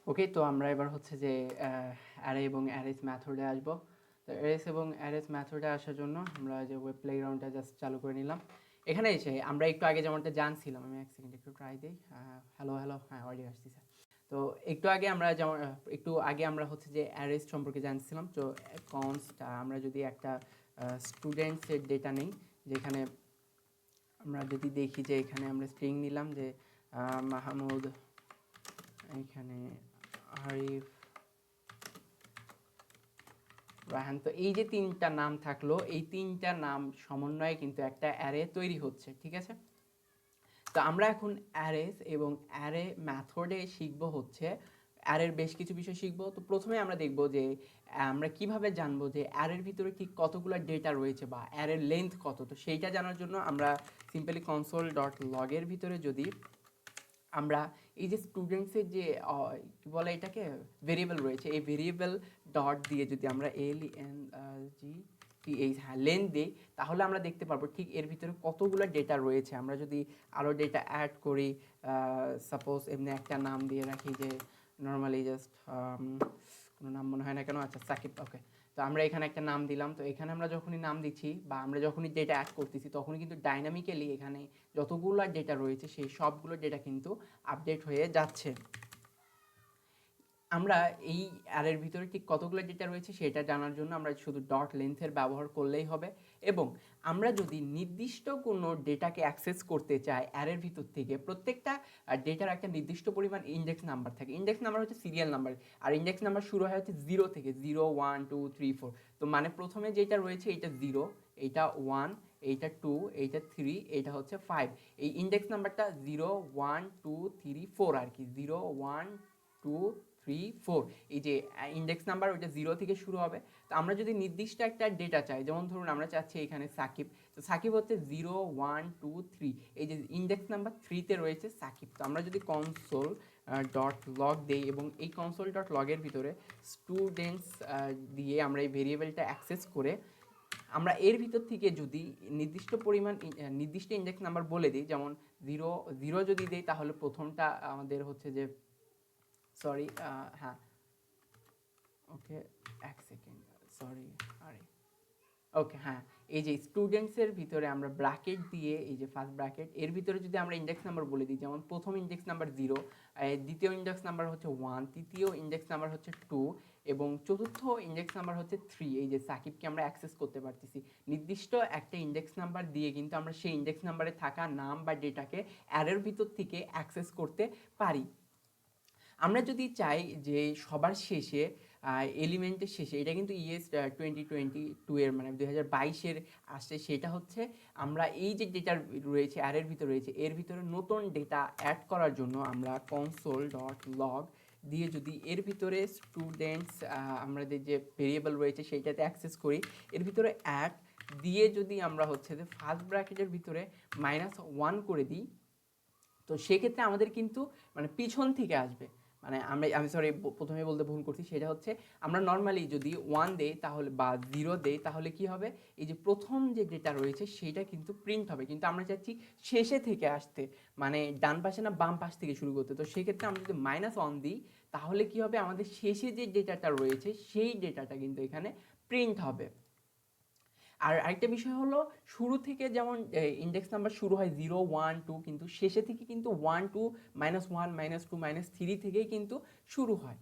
ওকে, তো আমরা এবার হচ্ছে যে অ্যারে এবং অ্যারেস মেথডে আসবো। তো অ্যারেস এবং অ্যারেস মেথডে আসার জন্য আমরা যে ওয়েব প্লেগ্রাউন্ডটা জাস্ট চালু করে নিলাম। এখানে এসে আমরা একটু আগে যেমনটা জানছিলাম, আমি এক সেকেন্ড একটু ট্রাই দিই। হ্যালো হ্যালো, হ্যাঁ অডিও আসতেছে। তো একটু আগে আমরা হচ্ছে যে অ্যারেস সম্পর্কে জানছিলাম। তো কনস্ট আমরা যদি একটা স্টুডেন্টসের ডেটা নেই, যেখানে আমরা যদি দেখি যে এখানে আমরা স্ট্রিং নিলাম যে মাহমুদ, এখানে আরিফ, রায়হান। তো এই যে তিনটা নাম থাকলো, এই তিনটা নাম সমন্বয়ে কিন্তু একটা অ্যারে তৈরি হচ্ছে, ঠিক আছে? তো আমরা এখন অ্যারেস এবং অ্যারে মেথডে শিখবো হচ্ছে অ্যারের বেশ কিছু বিষয় শিখবো। তো প্রথমে আমরা দেখব যে আমরা কিভাবে জানবো যে অ্যারের ভিতরে ঠিক কতগুলো ডেটা রয়েছে বা অ্যারের লেন্থ কত। তো সেইটা জানার জন্য আমরা সিম্পলি কনসোল ডট লগের ভিতরে যদি আমরা এই যে স্টুডেন্টসের যে কি বলে এটাকে ভেরিয়েবল রয়েছে, এই ভেরিয়েবল ডট দিয়ে যদি আমরা LENGTH লেন দিই, তাহলে আমরা দেখতে পারবো ঠিক এর ভিতরে কতগুলো ডেটা রয়েছে। আমরা যদি আরও ডেটা অ্যাড করি, সাপোজ এমনি একটা নাম দিয়ে রাখি যে নর্মালি জাস্ট কোনো নাম মনে হয় না কেন, আচ্ছা সাকিব, ওকে। তো আমরা এখানে একটা নাম দিলাম। তো এখানে আমরা যখনই নাম দিচ্ছি বা আমরা যখনই ডেটা অ্যাড করতেছি, তখনই কিন্তু ডাইনামিক্যালি এখানে যতগুলো ডেটা রয়েছে সেই সবগুলো ডেটা কিন্তু আপডেট হয়ে যাচ্ছে। আমরা এই অ্যারের ভিতরে ঠিক কতগুলো ডেটা রয়েছে সেটা জানার জন্য আমরা শুধু ডট লেন্থের ব্যবহার করলেই হবে। এবং আমরা যদি নির্দিষ্ট কোনো ডেটাকে অ্যাক্সেস করতে চাই অ্যারের ভিতর থেকে, প্রত্যেকটা ডেটার একটা নির্দিষ্ট পরিমাণ ইন্ডেক্স নাম্বার থাকে। ইন্ডেক্স নাম্বার হচ্ছে সিরিয়াল নাম্বার, আর ইন্ডেক্স নাম্বার শুরু হয় হচ্ছে 0 থেকে, 0 1 2 3 4। তো মানে প্রথমে যেটা রয়েছে এইটা 0, এইটা 1, এইটা 2, এইটা 3, এইটা হচ্ছে 5। এই ইন্ডেক্স নাম্বারটা 0 1 2 3 4 আর কি, 0 1 2 3 4। এই যে ইন্ডেক্স নাম্বার ওইটা 0 থেকে শুরু হবে। তো আমরা যদি নির্দিষ্ট একটা ডেটা চাই, যেমন ধরুন আমরা চাচ্ছি এখানে সাকিব, তো সাকিব হচ্ছে 0 1 2 3, এই যে ইন্ডেক্স নাম্বার 3তে রয়েছে সাকিব। তো আমরা যদি কনসোল ডট লগ দেই এবং এই কনসোল ডট লগের ভিতরে স্টুডেন্টস দিয়ে আমরা এই ভেরিয়েবলটা অ্যাক্সেস করে আমরা এর ভিতর থেকে যদি নির্দিষ্ট পরিমাণ নির্দিষ্ট ইন্ডেক্স নাম্বার বলে দিই, যেমন 0 0 যদি দেই তাহলে প্রথমটা আমাদের হচ্ছে যে সরি, হ্যাঁ ওকে, এক সেকেন্ড, সরি, আরে ওকে, হ্যাঁ। এই যে স্টুডেন্টসের ভিতরে আমরা ব্র্যাকেট দিয়ে, এই যে ফার্স্ট ব্র্যাকেট, এর ভিতরে যদি আমরা ইন্ডেক্স নাম্বার বলে দিই, যেমন প্রথম ইন্ডেক্স নাম্বার 0, দ্বিতীয় ইন্ডেক্স নাম্বার হচ্ছে 1, তৃতীয় ইন্ডেক্স নাম্বার হচ্ছে 2 এবং চতুর্থ ইন্ডেক্স নাম্বার হচ্ছে 3, এই যে সাকিবকে আমরা অ্যাক্সেস করতে পারতেছি। নির্দিষ্ট একটা ইন্ডেক্স নাম্বার দিয়ে কিন্তু আমরা সেই ইন্ডেক্স নাম্বারে থাকা নাম বা ডেটাকে অ্যারের ভিতর থেকে অ্যাক্সেস করতে পারি। আমরা যদি চাই যে সবার শেষে এলিমেন্টের শেষে, এটা কিন্তু ইএস 2022 এর মানে 2022-এর আসছে, সেটা হচ্ছে আমরা এই যে ডেটা রয়েছে অ্যারের ভিতরে রয়েছে, এর ভিতরে নতুন ডেটা অ্যাড করার জন্য আমরা কনসোল ডট লগ দিয়ে যদি এর ভিতরে স্টুডেন্টস আমাদের যে ভেরিয়েবল রয়েছে সেইটাতে অ্যাক্সেস করি, এর ভিতরে অ্যাড দিয়ে যদি আমরা হচ্ছে যে ফার্স্ট ব্র্যাকেটের ভিতরে -1 করে দিই, তো সেক্ষেত্রে আমাদের কিন্তু মানে পিছন থেকে আসবে। মানে আমি সরি, প্রথমে বলতে ভুল করছি, সেটা হচ্ছে আমরা নর্মালি যদি 1 দেই তাহলে বা 0 দেই তাহলে কি হবে, এই যে প্রথম যে ডেটা রয়েছে সেইটা কিন্তু প্রিন্ট হবে, কিন্তু আমরা চাচ্ছি শেষে থেকে আসতে, মানে ডান পাশে না বাম পাশ থেকে শুরু করতে। তো সেক্ষেত্রে আমরা যদি -1 দিই তাহলে কি হবে, আমাদের শেষে যে ডেটাটা রয়েছে সেই ডেটাটা কিন্তু এখানে প্রিন্ট হবে। আর আরেকটা বিষয় হলো, শুরু থেকে যেমন ইন্ডেক্স নাম্বার শুরু হয় 0 1 2, কিন্তু শেষে থেকে কিন্তু 1 2 -1 -2 -3 থেকেই কিন্তু শুরু হয়।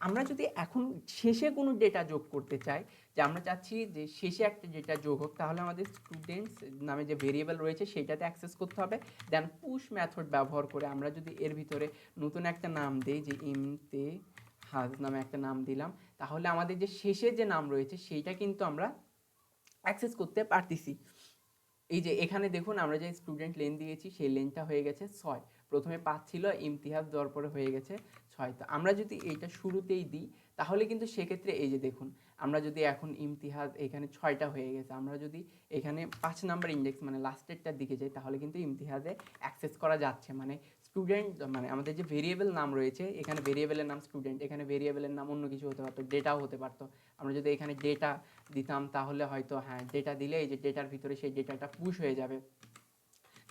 আমরা যদি এখন শেষে কোনো ডেটা যোগ করতে চাই, যে আমরা চাচ্ছি যে শেষে একটা ডেটা যোগ হোক, তাহলে আমাদের স্টুডেন্টস নামে যে ভেরিয়েবল রয়েছে সেইটাতে অ্যাক্সেস করতে হবে। দেন পুশ মেথড ব্যবহার করে আমরা যদি এর ভিতরে নতুন একটা নাম দিই, যে ইমতেহাজ নামে একটা নাম দিলাম, তাহলে আমাদের যে শেষে যে নাম রয়েছে সেইটা কিন্তু আমরা অ্যাক্সেস করতে পারতেছি। এই যে এখানে দেখুন আমরা যে স্টুডেন্ট লেন দিয়েছি সেই লেনটা হয়ে গেছে 6, প্রথমে 5 ছিল, ইমতিহাজ দেওয়ার পরে হয়ে গেছে 6। তো আমরা যদি এইটা শুরুতেই দিই তাহলে কিন্তু সেক্ষেত্রে এই যে দেখুন, আমরা যদি এখন ইমতিহাজ এখানে 6টা হয়ে গেছে, আমরা যদি এখানে 5 নাম্বার ইন্ডেক্স মানে লাস্টেরটার দিকে যাই তাহলে কিন্তু ইমতিহাজে অ্যাক্সেস করা যাচ্ছে। মানে স্টুডেন্ট মানে আমাদের যে ভেরিয়েবল নাম রয়েছে, এখানে ভেরিয়েবলের নাম স্টুডেন্ট, এখানে ভেরিয়েবলের নাম অন্য কিছু হতে পারতো, ডেটাও হতে পারতো। আমরা যদি এখানে ডেটা দিতাম তাহলে হয়তো, হ্যাঁ ডেটা দিলে এই যে ডেটার ভিতরে সেই ডেটাটা পুশ হয়ে যাবে।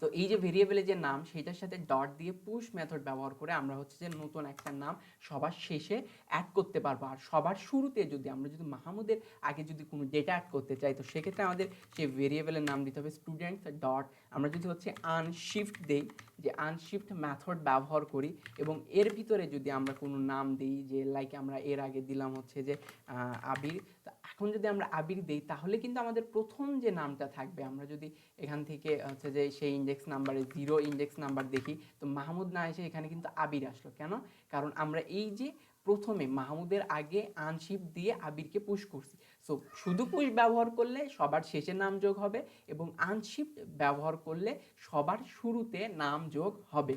তো এই যে ভেরিয়েবলের যে নাম সেটার সাথে ডট দিয়ে পুশ মেথড ব্যবহার করে আমরা হচ্ছে যে নতুন একটা নাম সবার শেষে অ্যাড করতে পারবো। আর সবার শুরুতে যদি আমরা যদি মাহমুদের আগে যদি কোনো ডেটা অ্যাড করতে চাই তো সেক্ষেত্রে আমাদের সেই ভেরিয়েবলের নাম দিতে হবে স্টুডেন্টস ডট, আমরা যদি হচ্ছে আনশিফট দেই, যে আনশিফট মেথড ব্যবহার করি এবং এর ভিতরে যদি আমরা কোনো নাম দিই, যে লাইক আমরা এর আগে দিলাম হচ্ছে যে আবির, তো এখন যদি আমরা আবির দিই তাহলে কিন্তু আমাদের প্রথম যে নামটা থাকবে, আমরা যদি এখান থেকে হচ্ছে যে সেই ইন্ডেক্স নাম্বারে 0 ইন্ডেক্স নাম্বার দেখি তো মাহমুদ না এসে এখানে কিন্তু আবির আসলো। কেন? কারণ আমরা এই যে প্রথমে মাহমুদের আগে আনশিফট দিয়ে আবিরকে পুশ করছি। সো শুধু পুশ ব্যবহার করলে সবার শেষে নাম যোগ হবে এবং আনশিফট ব্যবহার করলে সবার শুরুতে নাম যোগ হবে।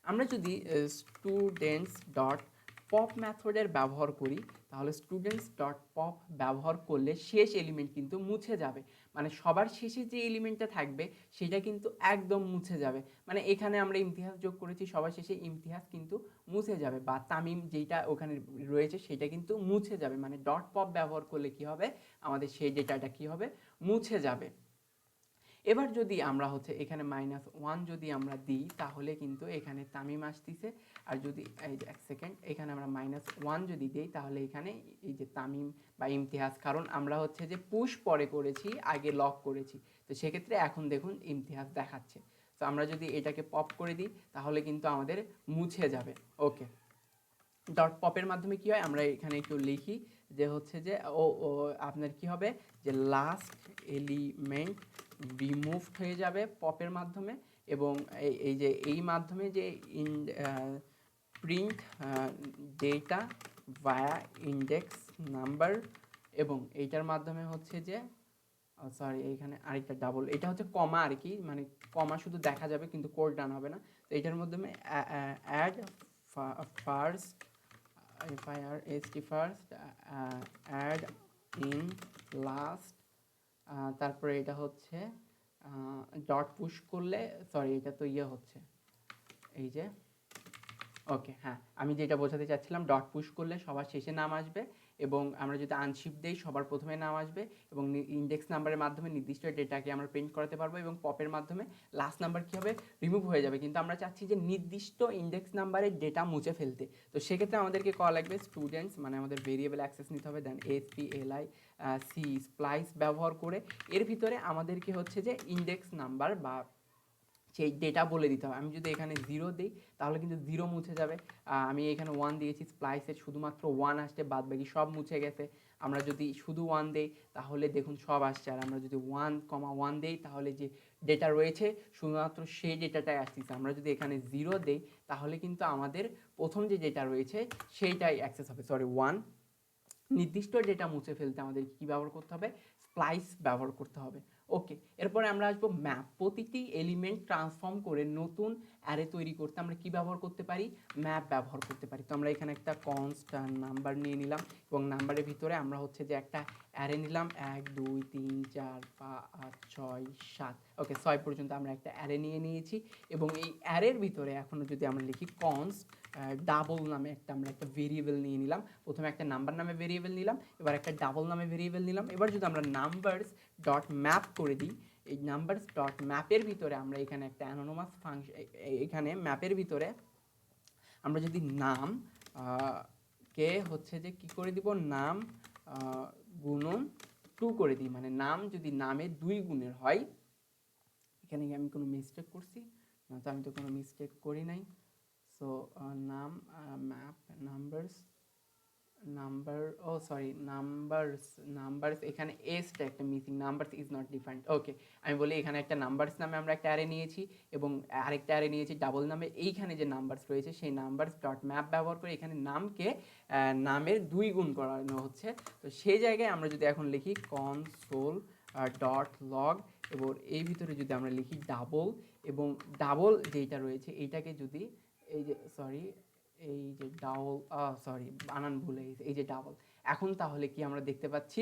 আমরা যদি স্টুডেন্টস ডট পপ মেথডের ব্যবহার করি তাহলে স্টুডেন্টস ডট পপ ব্যবহার করলে শেষ এলিমেন্ট কিন্তু মুছে যাবে, মানে সবার শেষে যে এলিমেন্টটা থাকবে সেটা কিন্তু একদম মুছে যাবে। মানে এখানে আমরা ইমতিহাস যোগ করেছি, সবার শেষে ইমতিহাস কিন্তু মুছে যাবে, বা তামিম যেটা ওখানে রয়েছে সেটা কিন্তু মুছে যাবে। মানে ডট পপ ব্যবহার করলে কি হবে, আমাদের সেই ডেটাটা কি হবে, মুছে যাবে। এবার যদি আমরা হচ্ছে এখানে -1 যদি আমরা দিই তাহলে কিন্তু এখানে তামিম আসতেছে। আর যদি এই যে 1 সেকেন্ড, এখানে আমরা -1 যদি দিই তাহলে এখানে এই যে তামিম বা ইমতিহাস, কারণ আমরা হচ্ছে যে পুশ পরে করেছি আগে লক করেছি, তো সেক্ষেত্রে এখন দেখুন ইমতিহাস দেখাচ্ছে। তো আমরা যদি এটাকে পপ করে দিই তাহলে কিন্তু আমাদের মুছে যাবে। ওকে, ডট পপের মাধ্যমে কি হয়, আমরা এখানে একটু লিখি যে হচ্ছে যে ও আপনার কি হবে, যে লাস্ট এলিমেন্ট রিমুভড হয়ে যাবে পপের মাধ্যমে, এবং এই যে এই মাধ্যমে যে প্রিন্ট ডেটা ভায়া ইন্ডেক্স নাম্বার, এবং এইটার মাধ্যমে হচ্ছে যে সরি এইখানে আরেকটা ডাবল, এটা হচ্ছে কমা আর কি, মানে কমা শুধু দেখা যাবে কিন্তু কোড রান হবে না। তো এটার মাধ্যমে add first first add in last, তারপরে এটা হচ্ছে ডট পুশ করলে, সরি এটা তো ইয়ে হচ্ছে এই যে, ওকে হ্যাঁ, আমি যেটা বোঝাতে চাচ্ছিলাম, ডট পুশ করলে সবার শেষে নাম আসবে এবং আমরা যদি আনশিফট দেই সবার প্রথমে নাম আসবে, এবং ইন্ডেক্স নাম্বারের মাধ্যমে নির্দিষ্ট ডেটাকে আমরা প্রিন্ট করাতে পারবো, এবং পপের মাধ্যমে লাস্ট নাম্বার কী হবে, রিমুভ হয়ে যাবে। কিন্তু আমরা চাচ্ছি যে নির্দিষ্ট ইন্ডেক্স নাম্বারের ডেটা মুছে ফেলতে, তো সেক্ষেত্রে আমাদেরকে কল লাগবে স্টুডেন্টস, মানে আমাদের ভেরিয়েবল অ্যাক্সেস নিতে হবে, দেন SPLI সি স্প্লাইস ব্যবহার করে এর ভিতরে আমাদেরকে হচ্ছে যে ইন্ডেক্স নাম্বার বা সেই ডেটা বলে দিতে হবে। আমি যদি এখানে 0 দিই তাহলে কিন্তু 0 মুছে যাবে, আমি এখানে 1 দিয়েছি, স্প্লাইসের শুধুমাত্র 1 আসছে, বাদ বাকি সব মুছে গেছে। আমরা যদি শুধু 1 দেই তাহলে দেখুন সব আসছে, আর আমরা যদি 1,1 দেই তাহলে যে ডেটা রয়েছে শুধুমাত্র সেই ডেটাটাই আসতেছে। আমরা যদি এখানে 0 দেই তাহলে কিন্তু আমাদের প্রথম যে ডেটা রয়েছে সেইটাই অ্যাক্সেস হবে, সরি 1। নির্দিষ্ট ডেটা মুছে ফেলতে আমাদের কী ব্যবহার করতে হবে, স্প্লাইস ব্যবহার করতে হবে। ওকে, এরপরে আমরা আসবো ম্যাপ। প্রতিটি এলিমেন্ট ট্রান্সফর্ম করে নতুন অ্যারে তৈরি করতে আমরা কি ব্যবহার করতে পারি, ম্যাপ ব্যবহার করতে পারি। তো আমরা এখানে একটা কনস্ট্যান্ট নাম্বার নিয়ে নিলাম এবং নাম্বারের ভিতরে আমরা হচ্ছে যে একটা অ্যারে নিলাম 1 2 3 4 5 6 7, ওকে 6 পর্যন্ত আমরা একটা অ্যারে নিয়ে নিয়েছি, এবং এই অ্যারের ভিতরে এখনও যদি আমরা লিখি কনস্ট ডাবল নামে আমরা একটা ভেরিয়েবল নিয়ে নিলাম। প্রথমে একটা নাম্বার নামে ভেরিয়েবল নিলাম, এবার একটা ডাবল নামে ভেরিয়েবল নিলাম। এবার যদি আমরা নাম্বারস ডট ম্যাপ করে দিই, এই নাম্বারস ডট ম্যাপের ভিতরে আমরা এখানে একটা অ্যানোনিমাস ফাংশন, এখানে ম্যাপের ভিতরে আমরা যদি নাম কে হচ্ছে যে কি করে দিব, নাম গুণন 2 করে দিই, মানে নাম যদি নামের 2 গুণের হয়, এখানে আমি কোনো মিস্টেক করছি না, তো আমি তো কোনো মিস্টেক করি নাই। সো নাম ম্যাপ নাম্বারস এখানে এসটা একটা মিসিং, numbers is not defined. Okay, আমি বলি এখানে একটা নাম্বারস নামে আমরা একটা অ্যারে নিয়েছি এবং আরেকটা অ্যারে নিয়েছি ডাবল নামে। এইখানে যে নাম্বারস রয়েছে সেই নাম্বারস ডট ম্যাপ ব্যবহার করে এখানে নামকে নামের 2 গুণ করানো হচ্ছে। তো সেই জায়গায় আমরা যদি এখন লিখি কনসোল ডট লগ, এবং এই ভিতরে যদি আমরা লিখি ডাবল, এবং ডাবল যেটা রয়েছে এইটাকে যদি এই যে এই যে ডাবল, সরি বানান ভুলে গেছে, এই যে ডাবল, এখন তাহলে কি আমরা দেখতে পাচ্ছি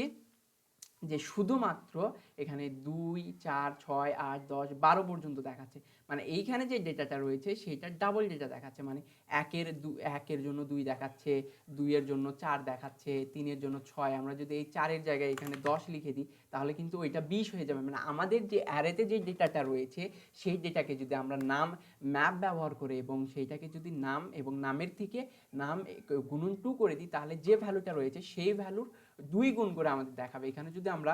যে শুধুমাত্র এখানে 2 4 6 8 10 12 পর্যন্ত দেখাচ্ছে, মানে এইখানে যে ডেটাটা রয়েছে সেইটা ডাবল ডেটা দেখাচ্ছে, মানে একের জন্য 2 দেখাচ্ছে, 2-এর জন্য 4 দেখাচ্ছে, 3-এর জন্য 6। আমরা যদি এই 4-এর জায়গায় এখানে 10 লিখে দিই তাহলে কিন্তু ওইটা 20 হয়ে যাবে। মানে আমাদের যে অ্যারেতে যে ডেটাটা রয়েছে সেই ডেটাকে যদি আমরা নাম ম্যাপ ব্যবহার করে এবং সেইটাকে যদি নাম এবং নামের থেকে নাম গুণন 2 করে দিই তাহলে যে ভ্যালুটা রয়েছে সেই ভ্যালুর 2 গুণ করে আমাদের দেখাবে। এখানে যদি আমরা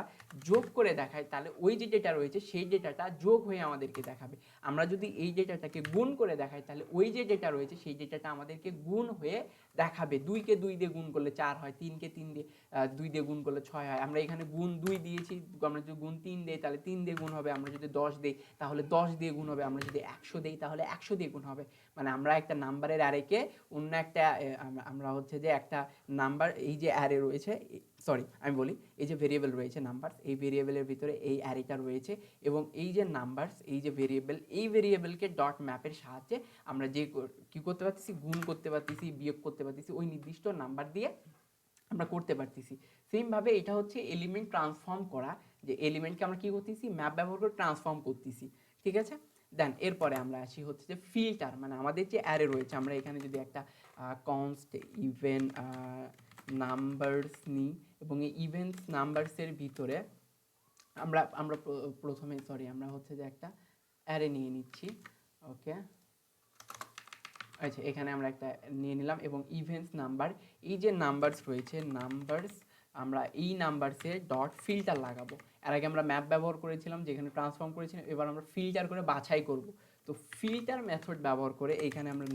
যোগ করে দেখাই তাহলে ওই যে ডেটা রয়েছে সেই ডেটাটা যোগ হয়ে আমাদেরকে দেখাবে। আমরা যদি এই ডেটাটাকে গুণ করে দেখাই তাহলে ওই যে ডেটা রয়েছে সেই ডেটাটা আমাদেরকে গুণ হয়ে দেখাবে। 2কে 2 দিয়ে গুণ করলে 4 হয়, 3কে 3 দিয়ে 2 দিয়ে গুণ করলে 6 হয়। আমরা এখানে গুণ 2 দিয়েছি, আমরা যদি গুণ 3 দেই তাহলে 3 দিয়ে গুণ হবে, আমরা যদি 10 দেই তাহলে 10 দিয়ে গুণ হবে, আমরা যদি 100 দেই তাহলে 100 দিয়ে গুণ হবে। মানে আমরা একটা নাম্বারের অ্যারেকে অন্য একটা আমরা হচ্ছে যে একটা নাম্বার, এই যে অ্যারে রয়েছে, সরি আমি বলি, এই যে ভেরিয়েবল রয়েছে নাম্বারস, এই ভেরিয়েবলের ভিতরে এই অ্যারেটা রয়েছে এবং এই যে নাম্বারস, এই যে ভেরিয়েবল, এই ভেরিয়েবলকে ডট ম্যাপের সাহায্যে আমরা যে কি করতে পারতেছি, গুণ করতে পারতেছি, বিয়োগ করতে পারতেছি, ওই নির্দিষ্ট নাম্বার দিয়ে আমরা করতে পারতেছি। সেমভাবে এটা হচ্ছে এলিমেন্ট ট্রান্সফর্ম করা, যে এলিমেন্টকে আমরা কি করতেছি, ম্যাপ ব্যবহার করে ট্রান্সফর্ম করতেছি, ঠিক আছে। দেন এরপরে আমরা আসি হচ্ছে যে ফিল্টার, মানে আমাদের যে অ্যারে রয়েছে, আমরা এখানে যদি একটা কনস্ট ইভেন নাম্বারস নিই এবং এই ইভেন্টস নাম্বারসের ভিতরে আমরা আমরা প্রথমে আমরা হচ্ছে যে একটা অ্যারে নিয়ে নিচ্ছি, ওকে। আচ্ছা, এখানে আমরা একটা নিয়ে নিলাম এবং ইভেন্টস নাম্বার, এই যে নাম্বারস রয়েছে নাম্বারস, আমরা এই নাম্বারসে ডট ফিল্টার লাগাবো। এর আগে আমরা ম্যাপ ব্যবহার করেছিলাম যেখানে ট্রান্সফর্ম করেছিলাম, এবার আমরা ফিল্টার করে বাছাই করব। তো ফিল্টার মেথড ব্যবহার করে এইখানে আমরা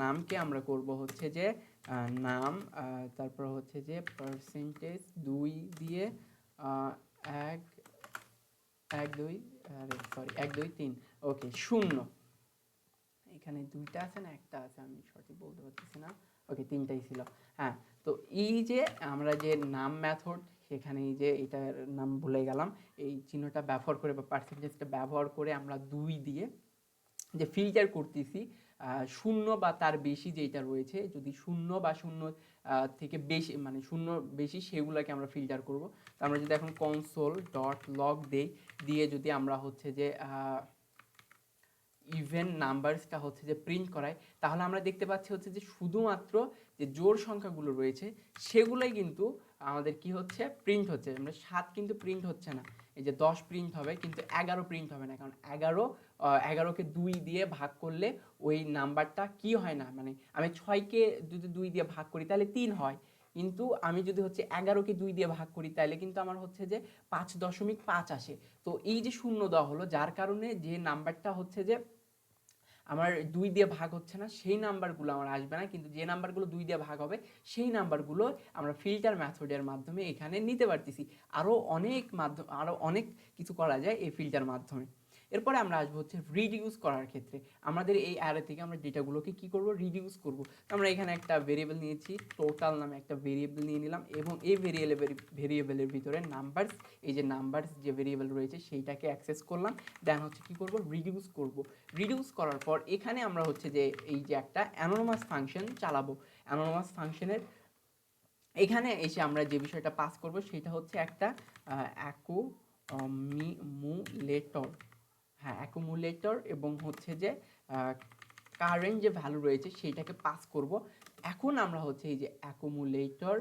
নামকে আমরা করব হচ্ছে যে নাম, তারপর হচ্ছে যে পার্সেন্টেজ 2 দিয়ে 1 1 2 সরি 1 2 3, ওকে, 0। এখানে 2টা আছে না একটা আছে, আমি সঠিক বলতে পারতেছি না, ওকে 3টাই ছিল। হ্যাঁ, তো এই যে আমরা যে নাম মেথড, সেখানে এই যে এটার নাম ভুলে গেলাম, এই চিহ্নটা ব্যবহার করে বা পার্সেন্টেজটা ব্যবহার করে আমরা 2 দিয়ে যে ফিল্টার করতেছি 0 বা তার বেশি যেটা রয়েছে, যদি 0 বা 0 থেকে বেশি, মানে 0 বেশি, সেগুলোকে আমরা ফিল্টার করব। তো আমরা যদি এখন কনসোল ডট লগ দিয়ে যদি আমরা হচ্ছে যে ইভেন নাম্বারসটা হচ্ছে যে প্রিন্ট করায়, তাহলে আমরা দেখতে পাচ্ছি হচ্ছে যে শুধুমাত্র যে জোড় সংখ্যাগুলো রয়েছে সেগুলোই কিন্তু আমাদের কি হচ্ছে, প্রিন্ট হচ্ছে। আমরা 7 কিন্তু প্রিন্ট হচ্ছে না, এই যে 10 প্রিন্ট হবে কিন্তু 11 প্রিন্ট হবে না, কারণ 11কে 2 দিয়ে ভাগ করলে ওই নাম্বারটা কি হয় না, মানে আমি 6কে যদি 2 দিয়ে ভাগ করি তাহলে 3 হয়, কিন্তু আমি যদি হচ্ছে 11কে 2 দিয়ে ভাগ করি তাহলে কিন্তু আমার হচ্ছে যে 5.5 আসে। তো এই যে শূন্য দেওয়া হলো, যার কারণে যে নাম্বারটা হচ্ছে যে আমার 2 দিয়ে ভাগ হচ্ছে না সেই নাম্বারগুলো আমার আসবে না, কিন্তু যে নাম্বারগুলো 2 দিয়ে ভাগ হবে সেই নাম্বারগুলো আমরা ফিল্টার মেথডের মাধ্যমে এখানে নিতে পারতেছি। আরও অনেক কিছু করা যায় এই ফিল্টার মাধ্যমে। এরপরে আমরা আসবো হচ্ছে রিডিউস করার ক্ষেত্রে। আমাদের এই অ্যারে থেকে আমরা ডেটাগুলোকে কি করব, রিডিউস করব। আমরা এখানে একটা ভেরিয়েবল নিয়েছি, টোটাল নামে একটা ভেরিয়েবল নিয়ে নিলাম এবং এই ভেরিয়েবলের ভিতরে নাম্বারস, এই যে নাম্বারস যে ভেরিয়েবল রয়েছে সেইটাকে অ্যাক্সেস করলাম। দেন হচ্ছে কি করব, রিডিউস করব। রিডিউস করার পর এখানে আমরা হচ্ছে যে এই যে একটা অ্যানোনিমাস ফাংশন চালাবো। অ্যানোনিমাস ফাংশনের এখানে এসে আমরা যে বিষয়টা পাস করব সেটা হচ্ছে একটা অ্যাকুমুলেটর, হ্যাঁ অ্যাকুমুলেটর, এবং হচ্ছে যে কারেন্ট যে ভ্যালু রয়েছে সেইটাকে পাস করব। এখন আমরা হচ্ছে এই যে অ্যাকুমুলেটর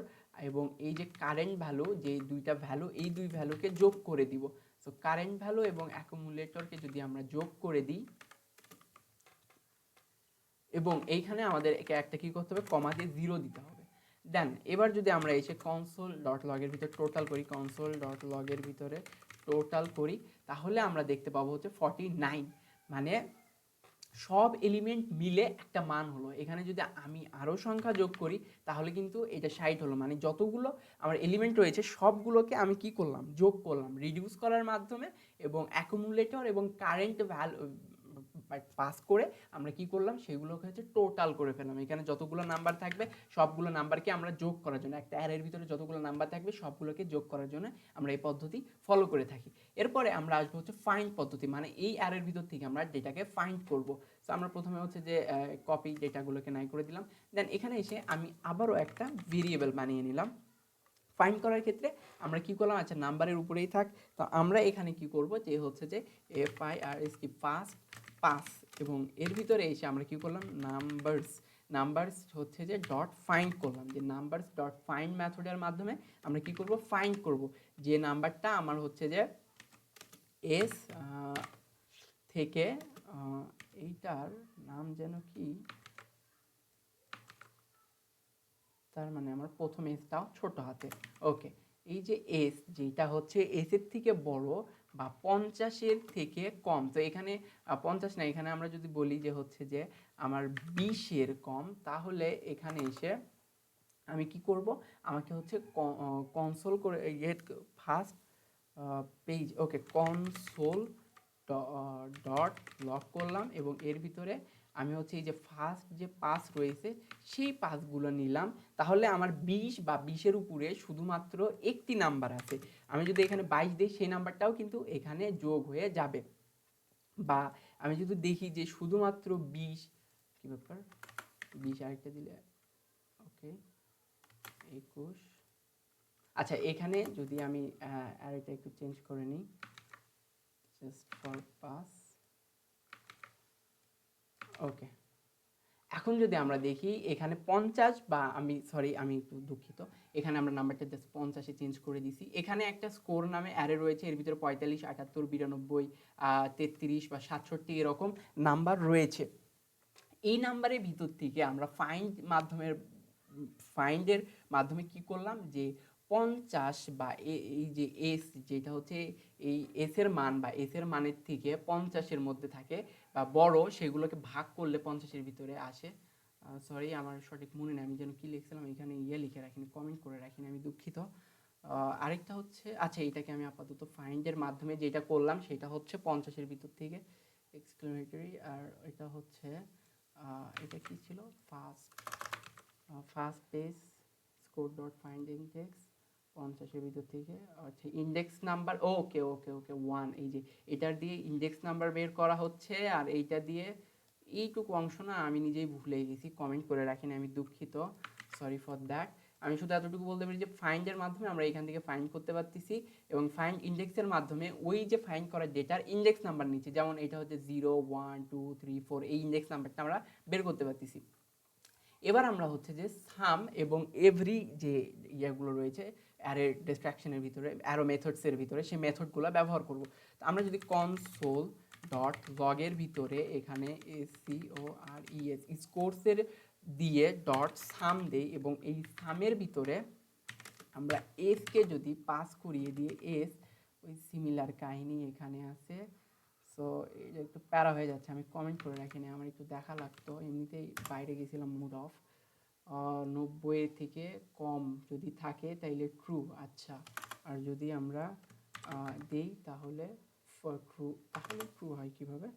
এবং এই যে কারেন্ট ভ্যালু, যে দুইটা ভ্যালু, এই দুই ভ্যালুকে যোগ করে দিব। সো কারেন্ট ভ্যালু এবং অ্যাকুমুলেটরকে যদি আমরা যোগ করে দিই এবং এইখানে আমাদের একটা কি করতে হবে, কমা দিয়ে 0 দিতে হবে। দেন এবার যদি আমরা এসে কনসোল ডট লগের ভিতরে টোটাল করি, কনসোল ডট লগের ভিতরে টোটাল করি, তাহলে আমরা দেখতে পাবো হচ্ছে 49, মানে সব এলিমেন্ট মিলে একটা মান হলো। এখানে যদি আমি আরও সংখ্যা যোগ করি তাহলে কিন্তু এটা 60 হলো, মানে যতগুলো আমার এলিমেন্ট রয়েছে সবগুলোকে আমি কি করলাম, যোগ করলাম রিডিউস করার মাধ্যমে এবং অ্যাকুমুলেটর এবং কারেন্ট ভ্যালু পাস করে আমরা কি করলাম, সেগুলোকে হচ্ছে টোটাল করে ফেললাম। এখানে যতগুলো নাম্বার থাকবে সবগুলো নাম্বারকে আমরা যোগ করার জন্য, একটা অ্যারের ভিতরে যতগুলো নাম্বার থাকবে সবগুলোকে যোগ করার জন্য আমরা এই পদ্ধতি ফলো করে থাকি। এরপরে আমরা আসবো হচ্ছে ফাইন্ড পদ্ধতি, মানে এই অ্যারের ভিতর থেকে আমরা ডেটাকে ফাইন্ড করব। সো আমরা প্রথমে হচ্ছে যে কপি ডেটাগুলোকে নাই করে দিলাম। দেন এখানে এসে আমি আবারও একটা ভেরিয়েবল বানিয়ে নিলাম। ফাইন্ড করার ক্ষেত্রে আমরা কি করলাম, আচ্ছা নাম্বারের উপরেই থাক, তো আমরা এখানে কি করব যে হচ্ছে যে FIRST ফার্স্ট পাস, এবং এর ভিতরে এসে আমরা কি করলাম, নাম্বারস হচ্ছে যে ডট ফাইন্ড করলাম, যে নাম্বারস ডট ফাইন্ড মেথডের মাধ্যমে আমরা কি করব, ফাইন্ড করব যে নাম্বারটা আমার হচ্ছে যে এস থেকে এইটার নাম যেন কি, তার মানে আমার প্রথম এসটাও ছোট হাতে, ওকে। এই যে এস যেটা হচ্ছে এসের থেকে বড় বা 50-এর থেকে কম, তো এখানে 50 না, এখানে আমরা যদি বলি যে হচ্ছে যে আমার 20-এর কম, তাহলে এখানে এসে আমি কি করব, আমাকে হচ্ছে কনসোল করে গেট ফার্স্ট পেজ, ওকে, কনসোল ডট লক করলাম, এবং এর ভিতরে আমি হচ্ছে এই যে ফার্স্ট যে পাস রয়েছে সেই পাসগুলো নিলাম। তাহলে আমার 20 বা 20-এর উপরে শুধুমাত্র একটি নাম্বার আছে, আমি যদি এখানে 22 দিই সেই নাম্বারটাও কিন্তু এখানে যোগ হয়ে যাবে। বা আমি যদি দেখি যে শুধুমাত্র 20, কি ব্যাপার, 20 আরেকটা দিলে, ওকে, 21, আচ্ছা এখানে যদি আমি আরেকটা একটু চেঞ্জ করে নিই, জাস্ট ফর পাস, ওকে। এখন যদি আমরা দেখি এখানে 50, বা আমি একটু দুঃখিত, এখানে আমরা নাম্বারটা জাস্ট 50-এ চেঞ্জ করে দিছি। এখানে একটা স্কোর নামে অ্যারে রয়েছে, এর ভিতরে 45, 78, 92, 33 বা 67 এরকম নাম্বার রয়েছে। এই নাম্বারের ভিতর থেকে আমরা ফাইন্ডের মাধ্যমে কি করলাম, যে 50 বা এই যে এস যেটা হচ্ছে এই এস এর মান বা এস এর মানের থেকে 50-এর মধ্যে থাকে বা বড়, সেগুলোকে ভাগ করলে 50-এর ভিতরে আসে। সরি, আমার সঠিক মনে নেই, আমি যেন কি লিখছিলাম, এখানে লিখে রাখিনি, কমেন্ট করে রাখিনি, আমি দুঃখিত। আরেকটা হচ্ছে, আচ্ছা এইটাকে আমি আপাতত ফাইন্ডের মাধ্যমে যেটা করলাম সেটা হচ্ছে 50-এর ভিতর থেকে এক্সক্লেমেটরি, আর এটা হচ্ছে এটা কি ছিল, first page score dot find index 50-এর ভিতর থেকে, আচ্ছা ইন্ডেক্স নাম্বার, ওকে ওকে ওকে 1, এই যে এটার দিয়ে ইন্ডেক্স নাম্বার বের করা হচ্ছে, আর এইটা দিয়ে এইটুকু অংশ না আমি নিজেই ভুলে গেছি, কমেন্ট করে রাখিনি, আমি দুঃখিত, সরি ফর দ্যাট। আমি শুধু এতটুকু বলতে পারি যে ফাইন্ডের মাধ্যমে আমরা এখান থেকে ফাইন্ড করতে পারতেছি, এবং ফাইন্ড ইন্ডেক্সের মাধ্যমে ওই যে ফাইন্ড করা ডেটার ইন্ডেক্স নাম্বার নিচ্ছে, যেমন এটা হচ্ছে 0, 1, 2, 3, 4, এই ইন্ডেক্স নাম্বারটা আমরা বের করতে পারতেছি। এবার আমরা হচ্ছে যে সাম এবং এভরি যে ইয়েগুলো রয়েছে অ্যারে ডিস্ট্রাকশনের ভিতরে, অ্যারো মেথডসের ভিতরে, সেই মেথডগুলো ব্যবহার করব। তো আমরা যদি কনসোল ডট লগের ভিতরে এখানে SCORES স্কোরসের দিয়ে ডট সাম দেই, এবং এই সামের ভিতরে আমরা এসকে যদি পাস করিয়ে দিয়ে এস, ওই সিমিলার কাহিনী এখানে আছে। সো এটা একটু প্যারা হয়ে যাচ্ছে, আমি কমেন্ট করে রাখিনি, আমার একটু দেখা লাগতো, এমনিতেই বাইরে গেছিলাম, মুড অফ। 90-এর থেকে কম যদি থাকে তাইলে ট্রু, আচ্ছা, আর যদি আমরা দেই তাহলে ট্রু, তাহলে ট্রু হয় কীভাবে,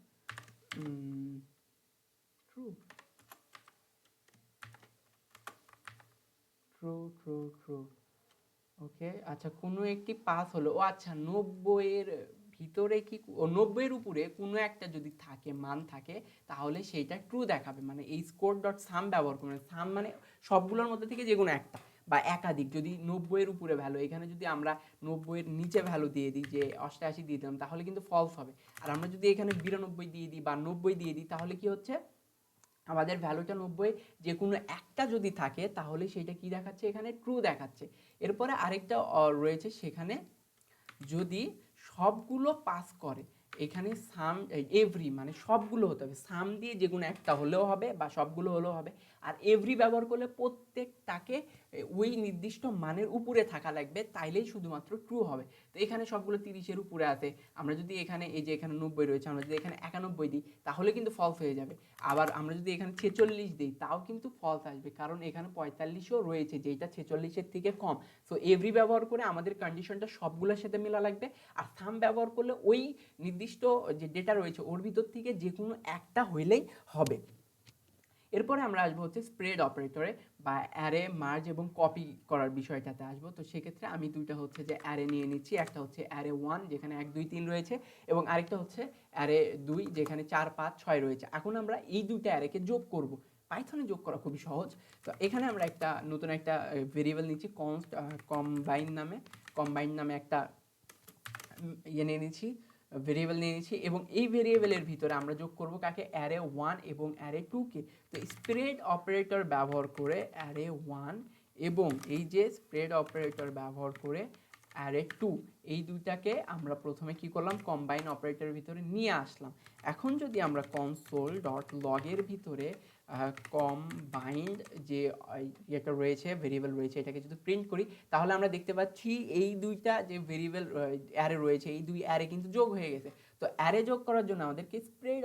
ট্রু ট্রু ট্রু ট্রু, ওকে। আচ্ছা কোনো একটি পাস হলো, ও আচ্ছা 90-এর ভিতরে কি, ও 90-এর উপরে কোনো একটা যদি থাকে, মান থাকে, তাহলে সেইটা ট্রু দেখাবে, মানে এই স্কোর ডট সাম ব্যবহার করবে, সাম মানে সবগুলোর মধ্যে থেকে যে কোনো একটা বা একাধিক, যদি 90-এর উপরে ভ্যালু, এখানে যদি আমরা 90-এর নিচে ভ্যালু দিয়ে দিই, যে 88 দিয়ে দিলাম, তাহলে কিন্তু ফলস হবে। আর আমরা যদি এখানে 92 দিয়ে দিই বা 90 দিয়ে দিই, তাহলে কি হচ্ছে, আমাদের ভ্যালুটা 90, যে কোনো একটা যদি থাকে তাহলে সেইটা কি দেখাচ্ছে, এখানে ট্রু দেখাচ্ছে। এরপরে আরেকটা রয়েছে, সেখানে যদি সবগুলো পাস করে, এখানে সাম এভরি মানে সবগুলো হতে হবে, সাম দিয়ে যে কোনো একটা হলেও হবে বা সবগুলো হলেও হবে, আর এভরি ব্যবহার করলে প্রত্যেকটাকে ওই নির্দিষ্ট মানের উপরে থাকা লাগবে, তাইলেই শুধুমাত্র ট্রু হবে। তো এখানে সবগুলো 30-এর উপরে আছে, আমরা যদি এখানে এই যে এখানে 90 রয়েছে, আমরা যদি এখানে 91 দিই তাহলে কিন্তু ফলস হয়ে যাবে। আবার আমরা যদি এখানে 46 দিই তাও কিন্তু ফলস আসবে, কারণ এখানে 45ও রয়েছে যেটা 46-এর থেকে কম। সো এভরি ব্যবহার করে আমাদের কন্ডিশনটা সবগুলোর সাথে মেলা লাগবে, আর সাম ব্যবহার করলে ওই নির্দিষ্ট যে ডেটা রয়েছে ওর ভিতর থেকে যে কোনো একটা হইলেই হবে। এরপরে আমরা আসবো হচ্ছে স্প্রেড অপারেটরে বা অ্যারে মার্জ এবং কপি করার বিষয়টাতে আসবো। তো সেক্ষেত্রে আমি দুইটা হচ্ছে যে অ্যারে নিয়ে নিচ্ছি, একটা হচ্ছে অ্যারে 1 যেখানে 1, 2, 3 রয়েছে, এবং আরেকটা হচ্ছে অ্যারে 2 যেখানে 4, 5, 6 রয়েছে। এখন আমরা এই দুইটা অ্যারেকে যোগ করব, পাইথনে যোগ করা খুবই সহজ। তো এখানে আমরা নতুন একটা ভেরিয়েবল নিচ্ছি, কম্বাইন নামে একটা ইয়ে নিয়ে নিচ্ছি, ভেরিয়েবল নিয়ে নিয়েছি এবং এই ভেরিয়েবলের ভিতরে আমরা যোগ করব কাকে, অ্যারে 1 এবং অ্যারে 2কে। তো স্প্রেড অপারেটর ব্যবহার করে অ্যারে 1 এবং এই যে স্প্রেড অপারেটর ব্যবহার করে অ্যারে 2, এই দুইটাকে আমরা প্রথমে কি করলাম, কম্বাইন অপারেটরের ভিতরে নিয়ে আসলাম। এখন যদি আমরা কনসোল ডট লগের ভিতরে কম্বাইন্ড যে ইয়েটা রয়েছে, ভেরিয়েবল রয়েছে, এটাকে যদি প্রিন্ট করি তাহলে আমরা দেখতে পাচ্ছি এই দুইটা যে ভেরিয়েবল অ্যারে রয়েছে, এই দুই অ্যারে কিন্তু যোগ হয়ে গেছে। তো অ্যারে যোগ করার জন্য আমাদেরকে স্প্রেড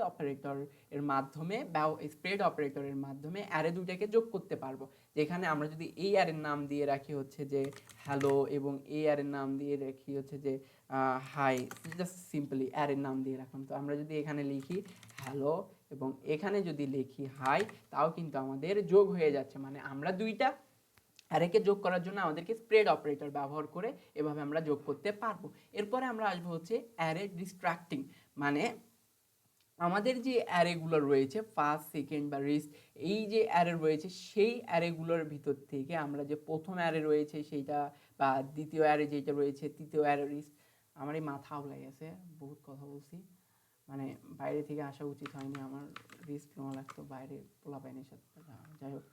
অপারেটরের মাধ্যমে অ্যারে দুইটাকে যোগ করতে পারবো। যেখানে আমরা যদি এই অ্যারের নাম দিয়ে রাখি হচ্ছে যে হ্যালো এবং এই অ্যারের নাম দিয়ে রাখি হচ্ছে যে হাই, জাস্ট সিম্পলি অ্যারের নাম দিয়ে রাখলাম। তো আমরা যদি এখানে লিখি হ্যালো এবং এখানে যদি লিখি হাই, তাও কিন্তু আমাদের যোগ হয়ে যাচ্ছে। মানে আমরা দুইটা অ্যারেকে যোগ করার জন্য আমাদেরকে স্প্রেড অপারেটর ব্যবহার করে এভাবে আমরা যোগ করতে পারবো। এরপরে আমরা আসবো হচ্ছে অ্যারে ডিস্ট্রাক্টিং, মানে আমাদের যে অ্যারেগুলো রয়েছে ফার্স্ট, সেকেন্ড বা রিস্ট, এই যে অ্যারে রয়েছে সেই অ্যারেগুলোর ভিতর থেকে আমরা যে প্রথম অ্যারে রয়েছে সেইটা বা দ্বিতীয় অ্যারে যেটা রয়েছে, তৃতীয় অ্যারে রিস্ট, আমার এই মাথা আউলাই গেছে, বহুত কথা বলছি, মানে বাইরে থেকে আসা উচিত হয়নি, আমার রিস্ক নেওয়া লাগতো বাইরে পোলাপাইনের সাথে, যাই হোক।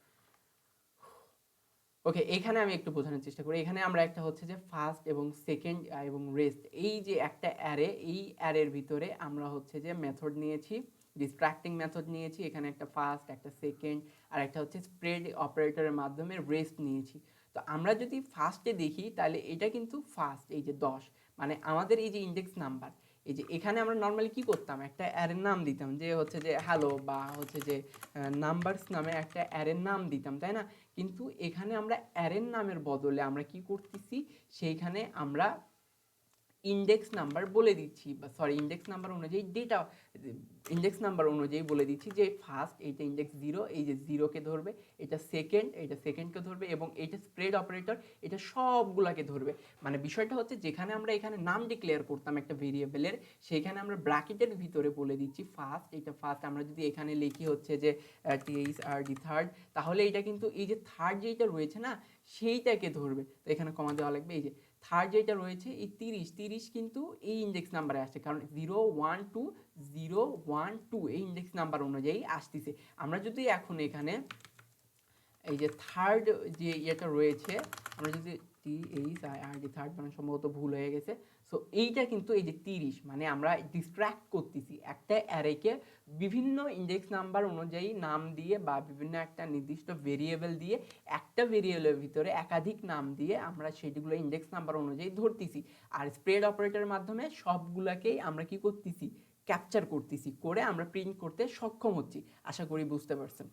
ওকে, এখানে আমি একটু বোঝানোর চেষ্টা করি। এখানে আমরা একটা হচ্ছে যে ফার্স্ট এবং সেকেন্ড এবং রেস্ট, এই যে একটা অ্যারে, এই অ্যারের ভিতরে আমরা হচ্ছে যে মেথড নিয়েছি, ডিস্ট্রাক্টিং মেথড নিয়েছি। এখানে একটা ফার্স্ট, একটা সেকেন্ড আর একটা হচ্ছে স্প্রেড অপারেটরের মাধ্যমে রেস্ট নিয়েছি। তো আমরা যদি ফার্স্টে দেখি তাহলে এটা কিন্তু ফার্স্ট, এই যে 10, মানে আমাদের এই যে ইন্ডেক্স নাম্বার, এই যে এখানে আমরা নর্মালি কি করতাম, একটা অ্যারের নাম দিতাম যে হচ্ছে যে হ্যালো বা হচ্ছে যে নাম্বারস নামে একটা অ্যারের নাম দিতাম, তাই না? কিন্তু এখানে আমরা অ্যারের নামের বদলে আমরা কি করতেছি, সেইখানে আমরা ইন্ডেক্স নাম্বার বলে দিচ্ছি, বা সরি ইন্ডেক্স নাম্বার অনুযায়ী ডেটা, ইন্ডেক্স নাম্বার অনুযায়ী বলে দিচ্ছি যে ফার্স্ট এইটা ইন্ডেক্স 0, এই যে 0কে ধরবে, এটা সেকেন্ড, এইটা সেকেন্ডকে ধরবে এবং এইটা স্প্রেড অপারেটর, এটা সবগুলাকে ধরবে। মানে বিষয়টা হচ্ছে যেখানে আমরা এখানে নাম ডিক্লেয়ার করতাম একটা ভেরিয়েবলের, সেইখানে আমরা ব্র্যাকেটের ভিতরে বলে দিচ্ছি ফার্স্ট, এটা ফার্স্ট। আমরা যদি এখানে লিখি হচ্ছে যে THRD থার্ড, তাহলে এটা কিন্তু এই যে থার্ড যেটা রয়েছে না সেইটাকে ধরবে। তো এখানে কমা দেওয়া লাগবে, এই যে থার্ড যেটা রয়েছে এই 30 কিন্তু এই ইন্ডেক্স নাম্বারে আসছে, কারণ 012 এই ইন্ডেক্স নাম্বার অনুযায়ী আসতেছে। আমরা যদি এখন এখানে এই যে থার্ড যে ইয়েটা রয়েছে, আমরা যদি THIRD থার্ড, মানে সম্ভবত ভুল হয়ে গেছে। সো এইটা কিন্তু এই যে 30, মানে আমরা ডিস্ট্র্যাক্ট করতেছি একটা অ্যারেকে বিভিন্ন ইন্ডেক্স নাম্বার অনুযায়ী নাম দিয়ে বা বিভিন্ন একটা নির্দিষ্ট ভেরিয়েবল দিয়ে, একটা ভেরিয়েবলের ভিতরে একাধিক নাম দিয়ে আমরা সেগুলো ইন্ডেক্স নাম্বার অনুযায়ী ধরতেছি। আর স্প্রেড অপারেটরের মাধ্যমে সবগুলাকেই আমরা কি করতেছি, ক্যাপচার করতেছি, করে আমরা প্রিন্ট করতে সক্ষম হচ্ছি। আশা করি বুঝতে পারছেন।